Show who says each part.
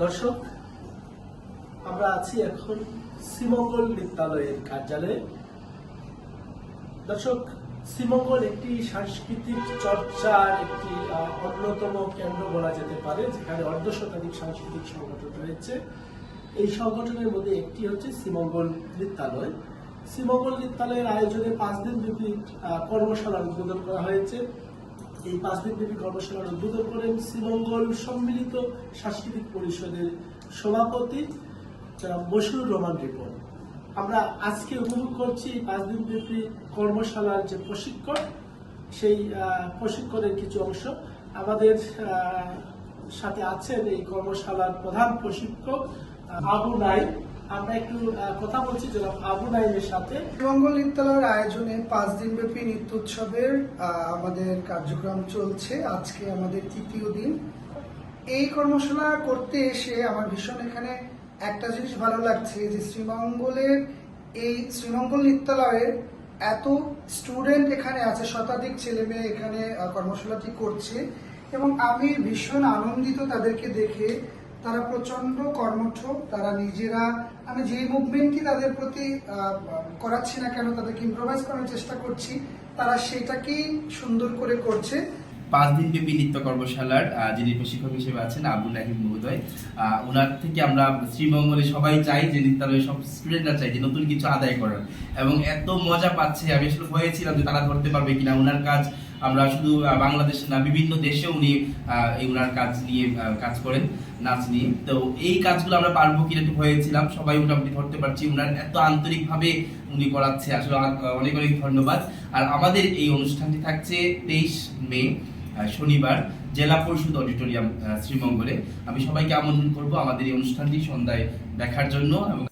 Speaker 1: দর্শক, আমরা আছি এখন শ্রীমঙ্গল বিদ্যালয়ের কার্যালয়ে। দর্শক, শ্রীমঙ্গল একটি সাংস্কৃতিক চর্চার একটি অন্যতম কেন্দ্র বলা যেতে পারে, যেখানে অর্ধশতাধিক সাংস্কৃতিক সংগঠন রয়েছে। এই সংগঠনের মধ্যে একটি হচ্ছে শ্রীমঙ্গল বিদ্যালয়। শ্রীমঙ্গল বিদ্যালয়ের আয়োজনে 5 দিন ব্যাপী কর্মশালার উদ্বোধন করা হয়েছে। এই 5 দিন ব্যাপী কর্মশালার উদ্বোধন করেন শ্রীমঙ্গল সম্মিলিত সাংস্কৃতিক পরিষদের সভাপতি বশিরুর রহমান রিপন। আমরা আজকে উপভোগ করছি 5 দিন ব্যাপী কর্মশালার যে প্রশিক্ষণ, সেই প্রশিক্ষণের কিছু অংশ। আমাদের সাথে আছেন এই কর্মশালার প্রধান প্রশিক্ষক আবু নাইম। আমরা একটু কথা বলছি জনাব আবু নাইমের সাথে।
Speaker 2: শ্রীমঙ্গল বিদ্যালয়ের আয়োজনে 5 দিনব্যাপী নৃত্য উৎসবের আমাদের কার্যক্রম চলছে। আজকে আমাদের 3য় দিন। এই কর্মশালা করতে এসে আমার ভীষণ এখানে একটা জিনিস ভালো লাগছে যে শ্রীমঙ্গল বিদ্যালয়ের এত স্টুডেন্ট এখানে আছে, শতাধিক ছেলে মেয়ে এখানে কর্মশালাটি করছে এবং আমি ভীষণ আনন্দিত তাদেরকে দেখে। তারা প্রচন্ড কর্মঠ, তারা নিজেরা, আমি যে মুভমেন্টই তাদের প্রতি করাচ্ছি না কেন, তাদেরকে ইম্প্রোভাইজ করার চেষ্টা করছি, তারা সেটাকেই সুন্দর করে করছে।
Speaker 3: 5 দিন ব্যাপী নৃত্য কর্মশালার যিনি প্রশিক্ষক হিসেবে আছেন আবু নাহিদ মহোদয়, ওনার থেকে আমরা শ্রীমঙ্গলে সবাই চাই যে বিদ্যালয়ের সব স্টুডেন্টরা চাই যে নতুন কিছু আদায় করার, এবং এত মজা পাচ্ছে। আমি আসলে ভয়েছিলাম যে তারা ধরতে পারবে কিনা। ওনার কাজ আমরা শুধু বাংলাদেশ না, বিভিন্ন দেশে উনি ওনার কাজ নিয়ে কাজ করেন, নাচ নিয়ে। তো এই কাজগুলো আমরা পারবো কিনা একটু ভয়েছিলাম। সবাই মোটামুটি ধরতে পারছি। ওনার এত আন্তরিকভাবে উনি করাচ্ছে, আসলে অনেক অনেক ধন্যবাদ। আর আমাদের এই অনুষ্ঠানটি থাকছে 23 মে শনিবার জেলা পরিষদ অডিটোরিয়াম শ্রীমঙ্গলে। আমি সবাইকে আমন্ত্রণ করবো আমাদের এই অনুষ্ঠানটি সন্ধ্যায় দেখার জন্য। এবং